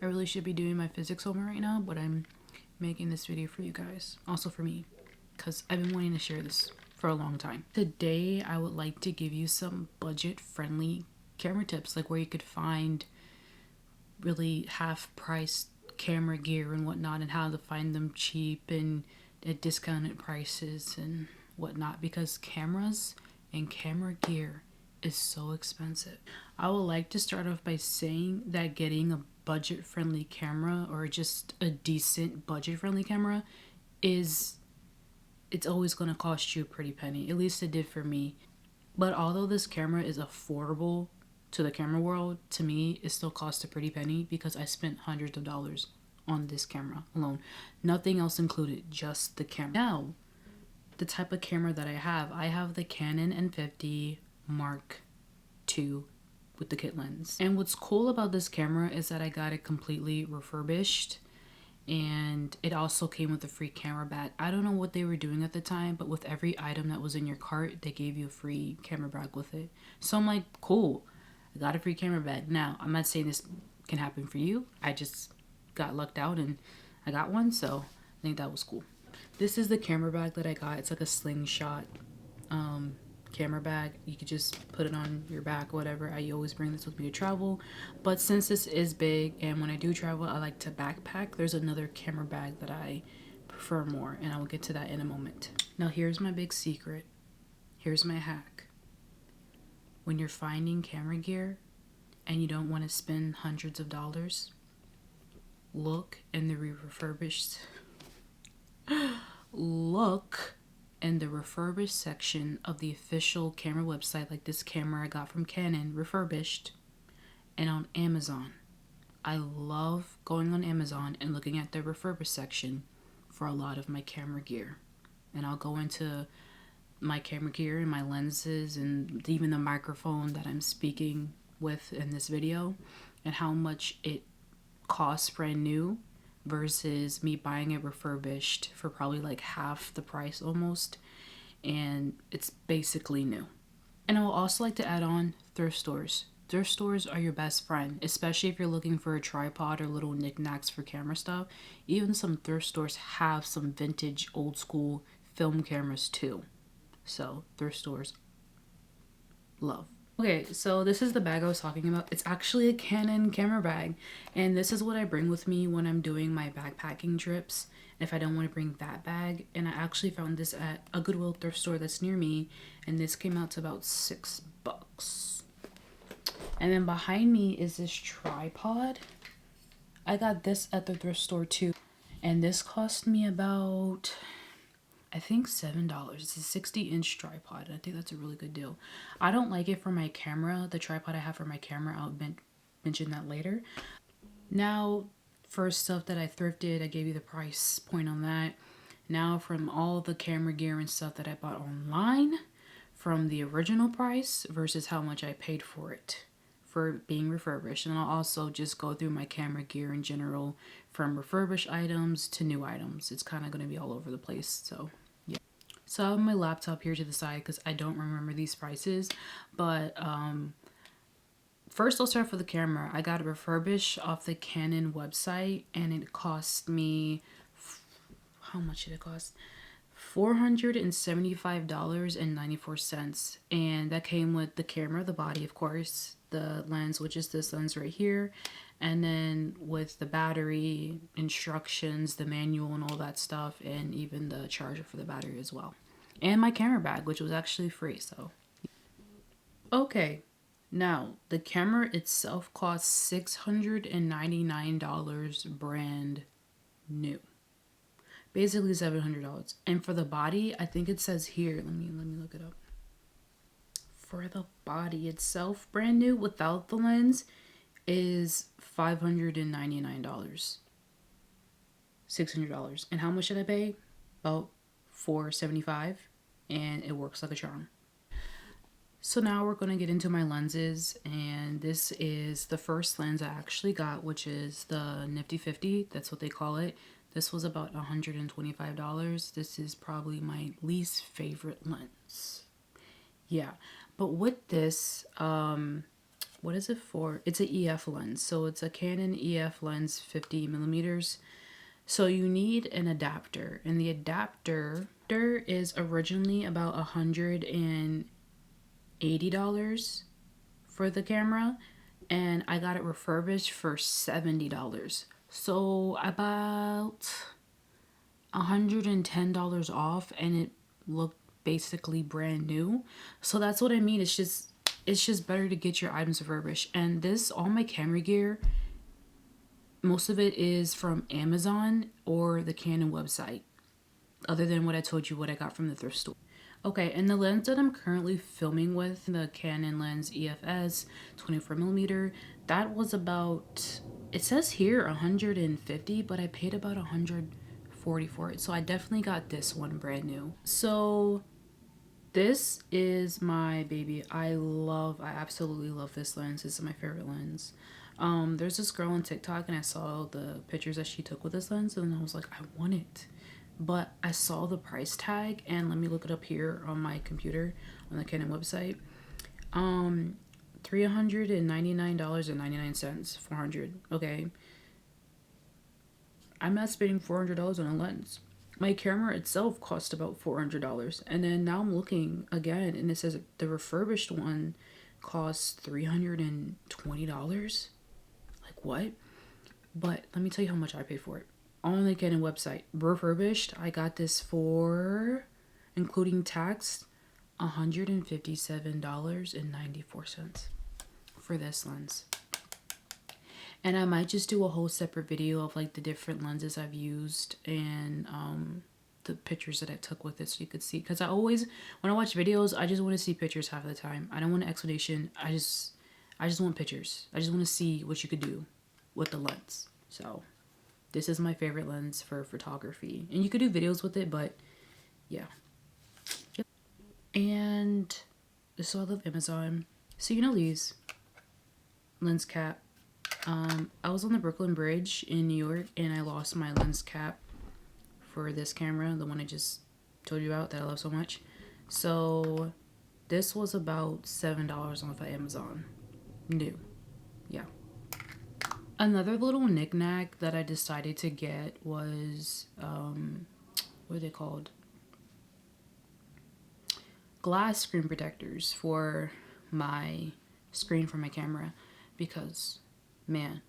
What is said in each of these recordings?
I really should be doing my physics homework right now, but I'm making this video for you guys. Also for me, because I've been wanting to share this for a long time. Today, I would like to give you some budget-friendly camera tips, like where you could find really half-priced camera gear and whatnot, and how to find them cheap and at discounted prices and whatnot, because cameras and camera gear is so expensive. I would like to start off by saying that getting a budget-friendly camera, or just a decent budget-friendly camera, it's always going to cost you a pretty penny. At least it did for me. But although this camera is affordable to the camera world, to me it still costs a pretty penny, because I spent hundreds of dollars on this camera alone. Nothing else included, just the camera. Now, the type of camera that I have the Canon N50 Mark II with the kit lens. And what's cool about this camera is that I got it completely refurbished, and it also came with a free camera bag. I don't know what they were doing at the time, but with every item that was in your cart, they gave you a free camera bag with it. So I'm like, cool, I got a free camera bag. Now, I'm not saying this can happen for you. I just got lucked out and I got one, so I think that was cool. This is the camera bag that I got. It's like a slingshot camera bag. You could just put it on your back or whatever. I always bring this with me to travel, but since this is big and when I do travel I like to backpack, there's another camera bag that I prefer more, and I will get to that in a moment. Now here's my big secret. Here's my hack. When you're finding camera gear and you don't want to spend hundreds of dollars, look in the refurbished section of the official camera website, like this camera I got from Canon refurbished, and on Amazon. I love going on Amazon and looking at the refurbished section for a lot of my camera gear. And I'll go into my camera gear and my lenses and even the microphone that I'm speaking with in this video, and how much it costs brand new versus me buying it refurbished for probably like half the price almost, and it's basically new. And I would also like to add on thrift stores. Thrift stores are your best friend, especially if you're looking for a tripod or little knickknacks for camera stuff. Even some thrift stores have some vintage old school film cameras too. So thrift stores, love. Okay, so this is the bag I was talking about. It's actually a Canon camera bag, and this is what I bring with me when I'm doing my backpacking trips if I don't want to bring that bag. And I actually found this at a Goodwill thrift store that's near me, and this came out to about $6. And then behind me is this tripod. I got this at the thrift store too, and this cost me about, I think $7. It's a 60-inch tripod. I think that's a really good deal. I don't like it for my camera. The tripod I have for my camera, I'll mention that later. Now, for stuff that I thrifted, I gave you the price point on that. Now, from all the camera gear and stuff that I bought online, from the original price versus how much I paid for it for being refurbished. And I'll also just go through my camera gear in general, from refurbished items to new items. It's kind of going to be all over the place, so yeah. So I have my laptop here to the side because I don't remember these prices, but first I'll start for the camera. I got it refurbished off the Canon website, and it cost me, how much did it cost? $475.94, and that came with the camera, the body of course, the lens, which is this lens right here, and then with the battery, instructions, the manual and all that stuff, and even the charger for the battery as well, and my camera bag, which was actually free. So okay, now the camera itself cost $699 brand new, basically $700. And for the body, I think it says here, let me look it up. For the body itself, brand new without the lens, is $599. $600. And how much did I pay? About $475, and it works like a charm. So now we're going to get into my lenses, and this is the first lens I actually got, which is the Nifty 50. That's what they call it. This was about $125. This is probably my least favorite lens. Yeah, but with this, what is it for? It's an EF lens. So it's a Canon EF lens 50 millimeters. So you need an adapter, and the adapter is originally about $180 for the camera, and I got it refurbished for $70. So about $110 off, and it looked basically brand new. So that's what I mean. It's just better to get your items refurbished. And this, all my camera gear, most of it is from Amazon or the Canon website, other than what I told you what I got from the thrift store. Okay, and the lens that I'm currently filming with, the Canon lens EFS 24 millimeter, that was about, it says here 150, but I paid about 140 for it. So I definitely got this one brand new. So this is my baby. I absolutely love this lens. This is my favorite lens. There's this girl on TikTok, and I saw the pictures that she took with this lens, and I was like, I want it. But I saw the price tag, and let me look it up here on my computer on the Canon website. $399.99, 400. Okay. I'm not spending $400 on a lens. My camera itself cost about $400. And then now I'm looking again, and it says the refurbished one costs $320. Like, what? But let me tell you how much I paid for it. On the Canon website, refurbished, I got this for, including tax, $157.94 for this lens. And I might just do a whole separate video of like the different lenses I've used and the pictures that I took with it, so you could see. Because I always, when I watch videos, I just want to see pictures half the time. I don't want an explanation. I just want pictures. I just want to see what you could do with the lens. So this is my favorite lens for photography. And you could do videos with it, but yeah. And so I love Amazon. So you know these. Lens cap. I was on the Brooklyn Bridge in New York, and I lost my lens cap for this camera, the one I just told you about that I love so much. So this was about $7 off of Amazon. New. Yeah. Another little knickknack that I decided to get was, what are they called? Glass screen protectors for my screen for my camera, because, man,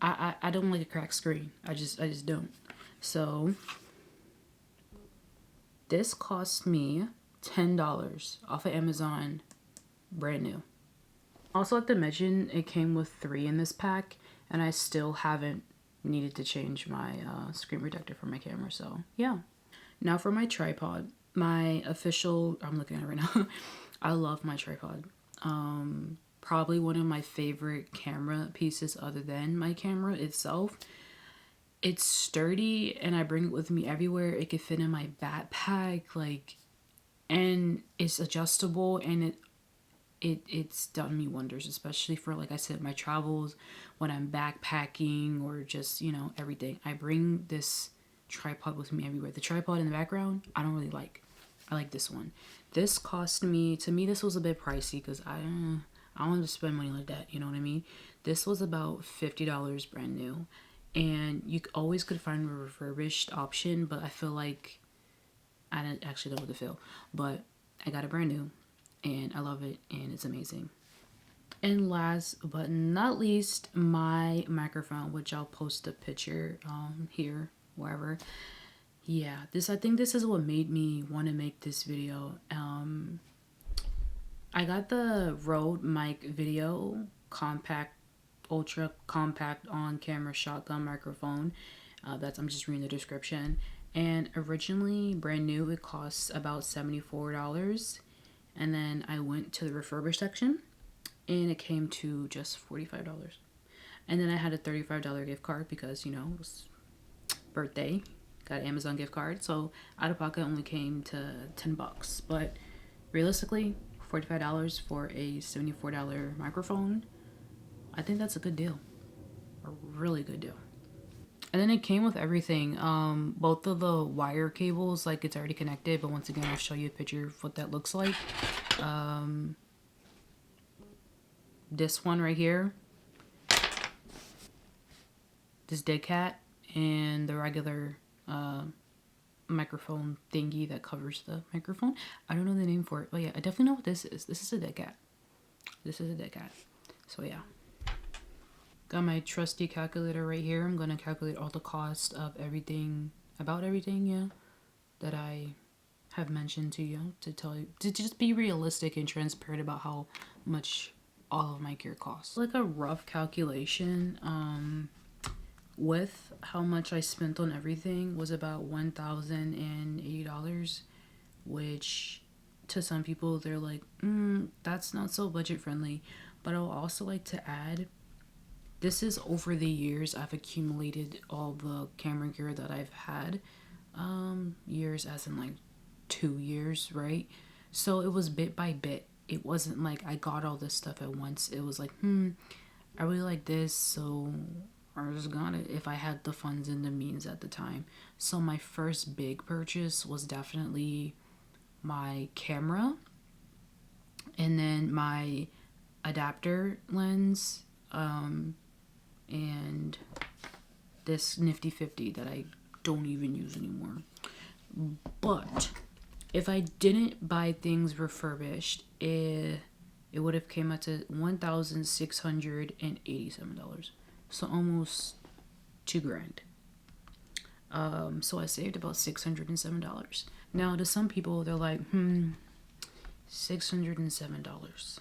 I don't like a cracked screen. I just don't. So this cost me $10 off of Amazon, brand new. Also, have to mention, it came with 3 in this pack, and I still haven't needed to change my screen protector for my camera, so yeah. Now for my tripod. My official, I'm looking at it right now. I love my tripod. Probably one of my favorite camera pieces other than my camera itself. It's sturdy, and I bring it with me everywhere. It could fit in my backpack, like, and it's adjustable, and it's done me wonders, especially for, like I said, my travels, when I'm backpacking, or just, you know, everything. I bring this tripod with me everywhere. The tripod in the background, I don't really like. I like this one. This cost me, to me, this was a bit pricey, because I don't want to spend money like that, you know what I mean? This was about $50 brand new, and you always could find a refurbished option, but I feel like, I didn't actually know what to feel, but I got it brand new, and I love it, and it's amazing. And last but not least, my microphone, which I'll post a picture here, wherever. Yeah, I think this is what made me want to make this video. I got the Rode Mic Video compact, ultra compact on camera shotgun microphone. I'm just reading the description. And originally, brand new, it costs about $74. And then I went to the refurbished section, and it came to just $45. And then I had a $35 gift card because, you know, it was birthday. Got an Amazon gift card. So out of pocket only came to $10. But realistically, $45 for a $74 microphone, I think that's a good deal. A really good deal. And then it came with everything. Both of the wire cables, like, it's already connected, but once again, I'll show you a picture of what that looks like. this one right here, this dead cat, and the regular microphone thingy that covers the microphone. I don't know the name for it, but yeah, I definitely know what this is. This is a dead cat. This is a dead cat. So yeah. Got my trusty calculator right here. I'm gonna calculate all the cost of everything, about everything, yeah, that I have mentioned to you, to tell you, to just be realistic and transparent about how much all of my gear costs. Like a rough calculation, with how much I spent on everything was about $1,080, which to some people they're like, that's not so budget friendly. But I'll also like to add, this is over the years I've accumulated all the camera gear that I've had. Years as in like 2 years, right? So it was bit by bit. It wasn't like I got all this stuff at once. It was like, I really like this, so I just got it if I had the funds and the means at the time. So my first big purchase was definitely my camera, and then my adapter lens, and this Nifty 50 that I don't even use anymore. But if I didn't buy things refurbished, it would have came out to $1,687. So almost $2,000. So I saved about $607. Now to some people they're like, $607.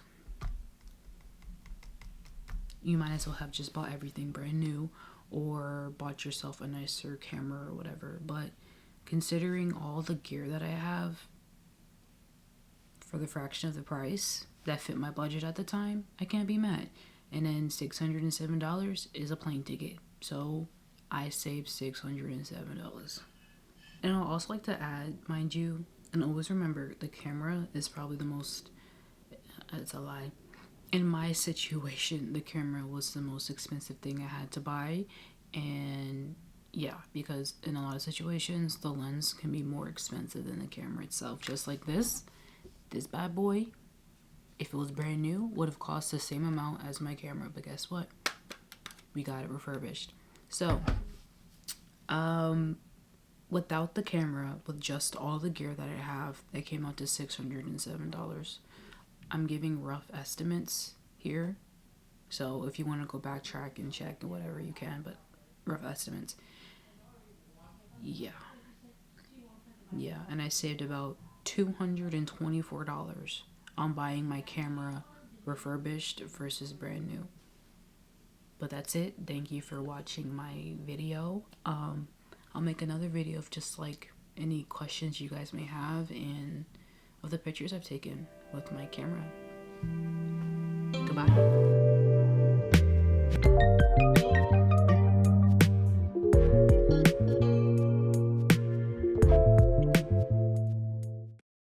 You might as well have just bought everything brand new or bought yourself a nicer camera or whatever. But considering all the gear that I have for the fraction of the price that fit my budget at the time, I can't be mad. And then $607 is a plane ticket. So I saved $607. And I'll also like to add, mind you, and always remember, the camera is probably the most, it's a lie. In my situation, the camera was the most expensive thing I had to buy. And yeah, because in a lot of situations, the lens can be more expensive than the camera itself. Just like this bad boy, if it was brand new, would have cost the same amount as my camera. But guess what? We got it refurbished. So, without the camera, with just all the gear that I have, that came out to $607. I'm giving rough estimates here. So if you want to go backtrack and check whatever you can, but rough estimates. Yeah. Yeah, and I saved about $224 on buying my camera refurbished versus brand new. But that's it. Thank you for watching my video. I'll make another video of just like any questions you guys may have and of the pictures I've taken with my camera. Goodbye.